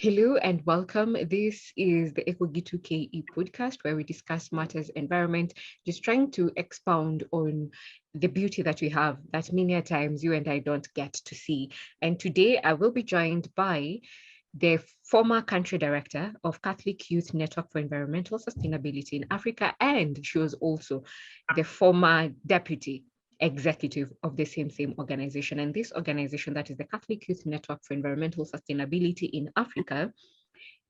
Hello and welcome. This is the Eco-Gitu KE podcast where we discuss matters environment, just trying to expound on the beauty that we have that many a times you and I don't get to see. And today I will be joined by the former country director of Catholic Youth Network for Environmental Sustainability in Africa, and she was also the former deputy executive of the same organization. And this organization, that is the Catholic Youth Network for Environmental Sustainability in Africa,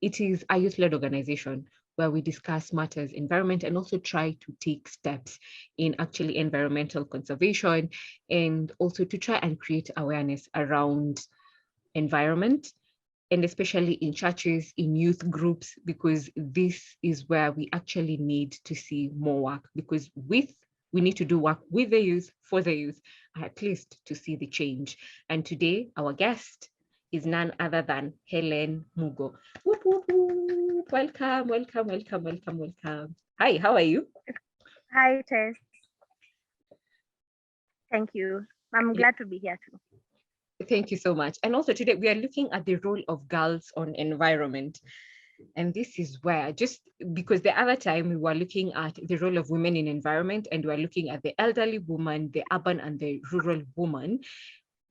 it is a youth-led organization where we discuss matters environment and also try to take steps in actually environmental conservation, and also to try and create awareness around environment, and especially in churches, in youth groups, because this is where we actually need to see more work, because we need to do work with the youth, for the youth, at least to see the change. And today, our guest is none other than Helen Mugo. Whoop, whoop, whoop. Welcome, welcome, welcome, welcome, welcome. Hi, how are you? Hi, Tess. Thank you. I'm glad to be here too. Thank you so much. And also today we are looking at the role of girls on environment. And this is where, just because the other time we were looking at the role of women in environment, and we're looking at the elderly woman, the urban and the rural woman.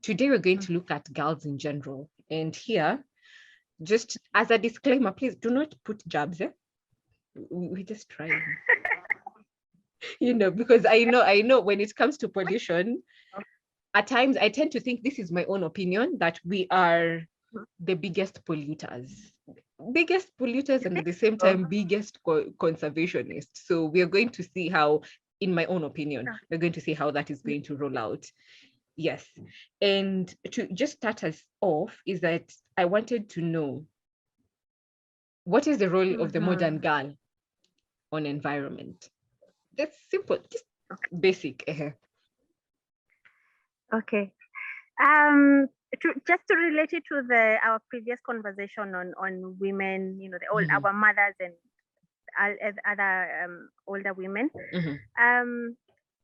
Today we're going to look at girls in general. And here, just as a disclaimer, please do not put jabs. We just try. Because I know when it comes to pollution, at times I tend to think, this is my own opinion, that we are the biggest polluters and at the same time biggest conservationists. So we are going to see how, in my own opinion, we're going to see how that is going to roll out. Yes. And to just start us off is that I wanted to know, what is the role of the modern girl on environment? That's simple, just basic. Okay. Just to relate it to our previous conversation on women, our mothers and other older women.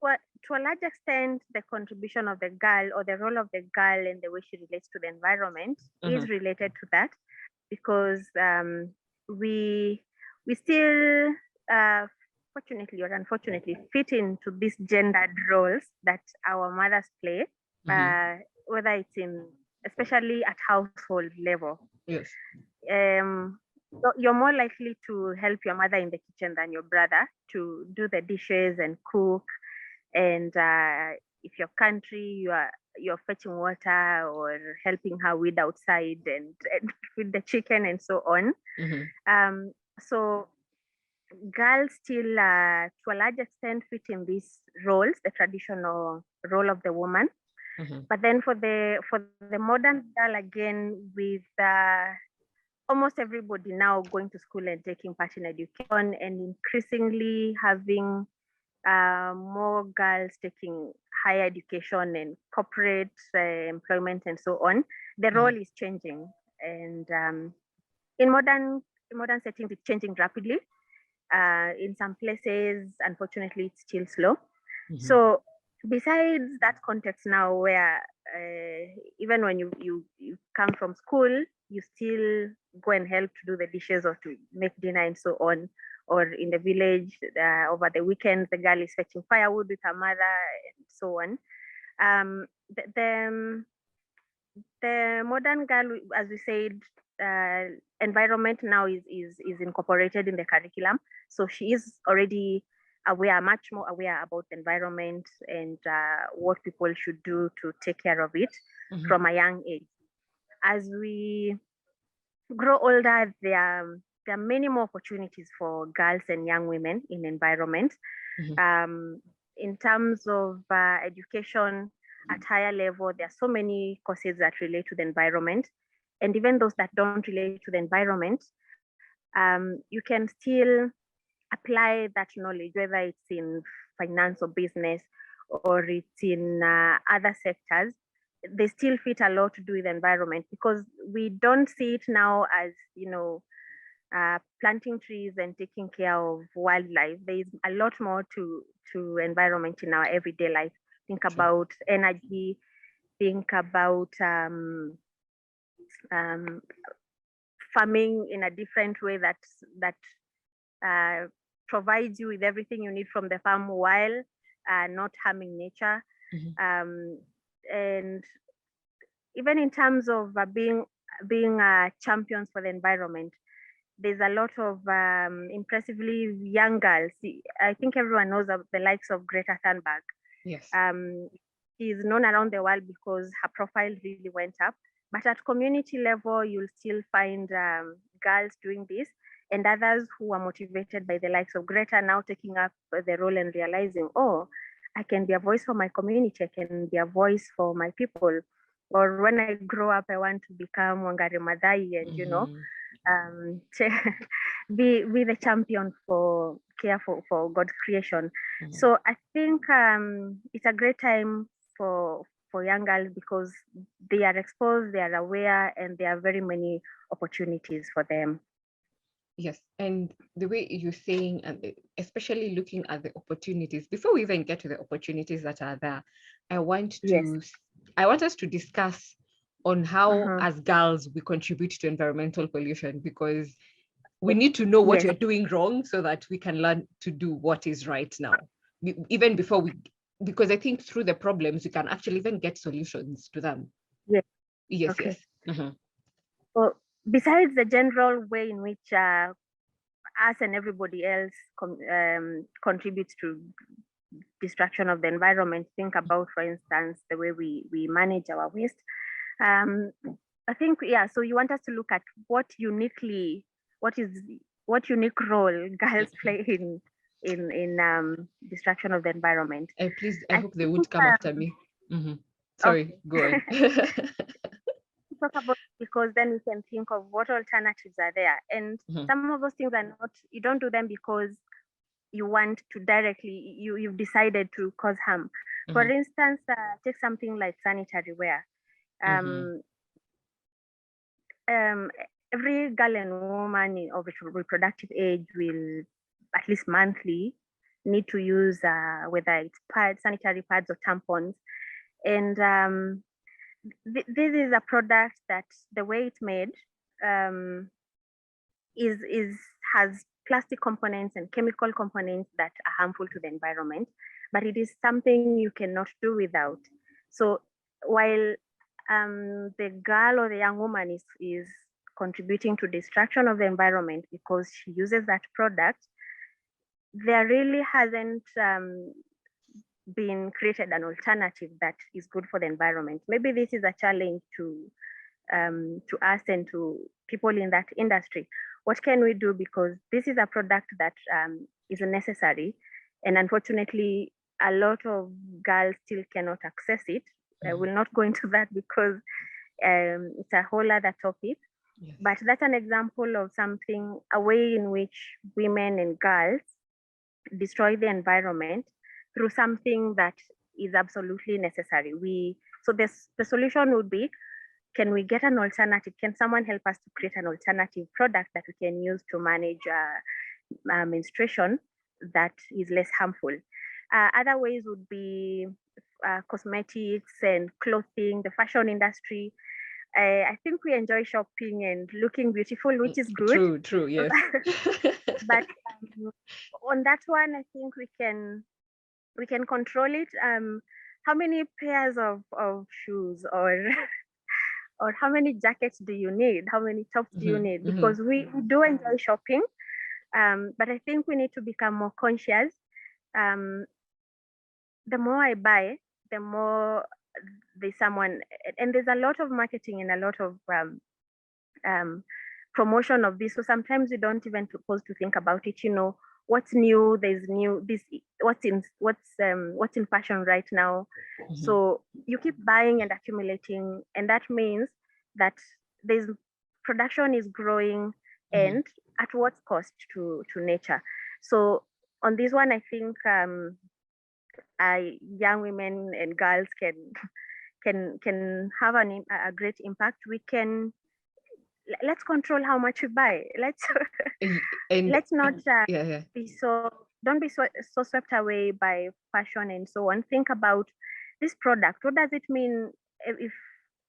Well, to a large extent, the contribution of the girl, or the role of the girl and the way she relates to the environment is related to that, because we still, fortunately or unfortunately, fit into these gendered roles that our mothers play, whether it's especially at household level. Yes. You're more likely to help your mother in the kitchen than your brother to do the dishes and cook. And if your country, you're fetching water or helping her weed outside and feed the chicken and so on. So girls still, to a large extent, fit in these roles, the traditional role of the woman. But then for the modern girl, again, with almost everybody now going to school and taking part in education, and increasingly having more girls taking higher education and corporate employment and so on, the role is changing. And in modern settings, it's changing rapidly. In some places, unfortunately, it's still slow. So besides that context now, where even when you come from school, you still go and help to do the dishes or to make dinner and so on, or in the village over the weekends, the girl is fetching firewood with her mother and so on. The modern girl, as we said, environment now is incorporated in the curriculum, so she is already aware, much more aware about the environment and what people should do to take care of it from a young age. As we grow older, there are many more opportunities for girls and young women in environment. In terms of education at higher level, there are so many courses that relate to the environment. And even those that don't relate to the environment, you can still apply that knowledge, whether it's in finance or business, or it's in other sectors. They still fit a lot to do with the environment, because we don't see it now as, planting trees and taking care of wildlife. There is a lot more to environment in our everyday life. Think about energy, think about farming in a different way that provides you with everything you need from the farm while not harming nature. And even in terms of being champions for the environment, there's a lot of impressively young girls. I think everyone knows of the likes of Greta Thunberg. Yes. She's known around the world because her profile really went up. But at community level, you'll still find girls doing this, and others who are motivated by the likes of Greta now taking up the role and realizing, oh, I can be a voice for my community, I can be a voice for my people. Or when I grow up, I want to become Wangari Maathai and, be the champion for care for God's creation. So I think it's a great time for young girls because they are exposed, they are aware, and there are very many opportunities for them. Yes, and the way you're saying, and especially looking at the opportunities, before we even get to the opportunities that are there, I want us to discuss on how, as girls, we contribute to environmental pollution, because we need to know what we're doing wrong so that we can learn to do what is right now, even before because I think through the problems, we can actually even get solutions to them. Yes. Well, besides the general way in which us and everybody else contributes to destruction of the environment, think about, for instance, the way we manage our waste. I think, so you want us to look at what unique role girls play in destruction of the environment. Please, I hope they would come after me. Sorry, go on. Talk about, because then we can think of what alternatives are there, and some of those things are not, you don't do them because you want to directly, you've decided to cause harm. For instance, take something like sanitary wear. Every girl and woman of reproductive age will at least monthly need to use whether it's pads, sanitary pads or tampons, and this is a product that the way it's made has plastic components and chemical components that are harmful to the environment, but it is something you cannot do without. So while the girl or the young woman is contributing to destruction of the environment because she uses that product, there really hasn't been created an alternative that is good for the environment. Maybe this is a challenge to us and to people in that industry. What can we do? Because this is a product that is necessary, and unfortunately, a lot of girls still cannot access it. I will not go into that because it's a whole other topic. Yes. But that's an example of something, a way in which women and girls destroy the environment through something that is absolutely necessary. So the solution would be, can we get an alternative? Can someone help us to create an alternative product that we can use to manage menstruation that is less harmful? Other ways would be cosmetics and clothing, the fashion industry. I think we enjoy shopping and looking beautiful, which is good. True, yes. But on that one, I think we can control it. How many pairs of shoes or how many jackets do you need? How many tops do you need? Because we do enjoy shopping, but I think we need to become more conscious. The more I buy, the more there's someone, and there's a lot of marketing and a lot of promotion of this. So sometimes we don't even supposed to think about it. What's new? There's new. This what's in fashion right now. So you keep buying and accumulating, and that means that there's production is growing, and at what cost to nature? So on this one, I think young women and girls can have a great impact. Let's control how much we buy. Let's not be don't be so swept away by fashion and so on. Think about this product. What does it mean if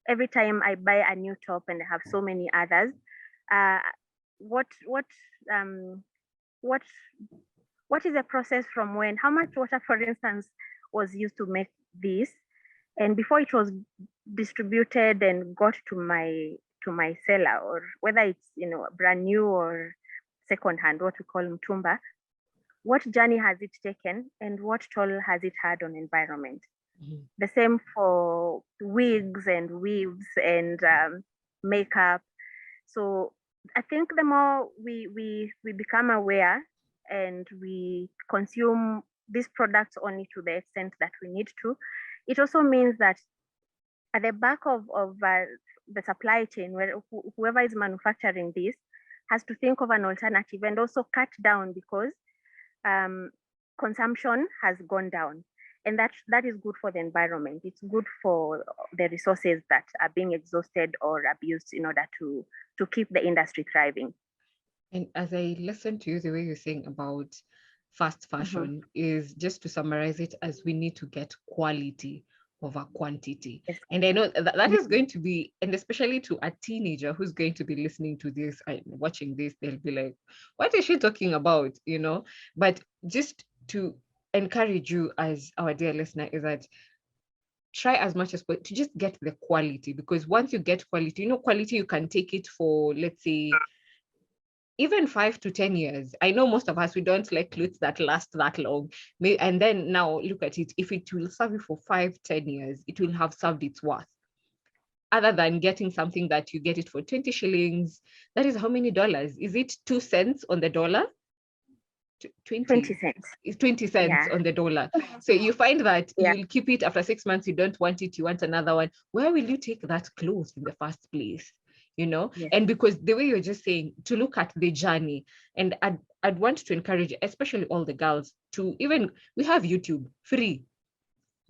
every time I buy a new top and I have so many others? what what um what what is the process from when, how much water, for instance, was used to make this, and before it was distributed and got to my seller, or whether it's brand new or second hand, what we call mtumba, what journey has it taken and what toll has it had on environment? Mhm. The same for wigs and weaves and makeup. So I think the more we become aware and we consume these products only to the extent that we need to, it also means that at the back of the supply chain, where whoever is manufacturing this has to think of an alternative and also cut down, because um, consumption has gone down, and that is good for the environment. It's good for the resources that are being exhausted or abused in order to keep the industry thriving. And as I listen to you, the way you're saying about fast Mm-hmm. fashion is, just to summarize it, as we need to get quality over quantity. Yes. And I know that that is Mm-hmm. going to be, and especially to a teenager who's going to be listening to this and watching this, they'll be like, what is she talking about? But just to encourage you as our dear listener is that try as much as possible to just get the quality, because once you get quality, quality, you can take it for, let's say, even 5 to 10 years. I know most of us, we don't like clothes that last that long. And then now look at it. If it will serve you for 5, 10 years, it will have served its worth. Other than getting something that you get it for 20 shillings, that is how many dollars? Is it 2 cents on the dollar? 20 20 cents. is 20 cents Yeah. on the dollar. So you find that Yeah. you'll keep it after 6 months, you don't want it, you want another one. Where will you take that clothes in the first place? Yes. And because the way you're just saying, to look at the journey, and I'd want to encourage, especially all the girls, to even, we have YouTube free.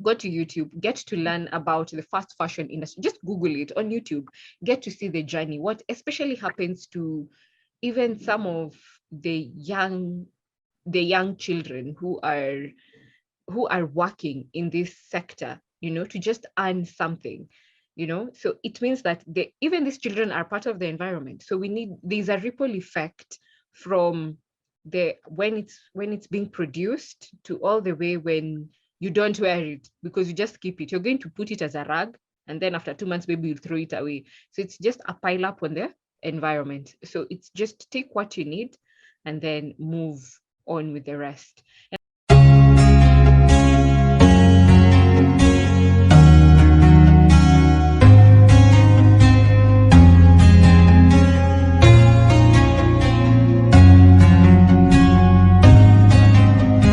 Go to YouTube, get to learn about the fast fashion industry. Just Google it on YouTube, get to see the journey, what especially happens to even some of the young children who are working in this sector, to just earn something. So it means that even these children are part of the environment. So there's a ripple effect from the when it's being produced to all the way when you don't wear it, because you just keep it. You're going to put it as a rag, and then after 2 months maybe you'll throw it away. So it's just a pile up on the environment. So it's just take what you need and then move on with the rest. And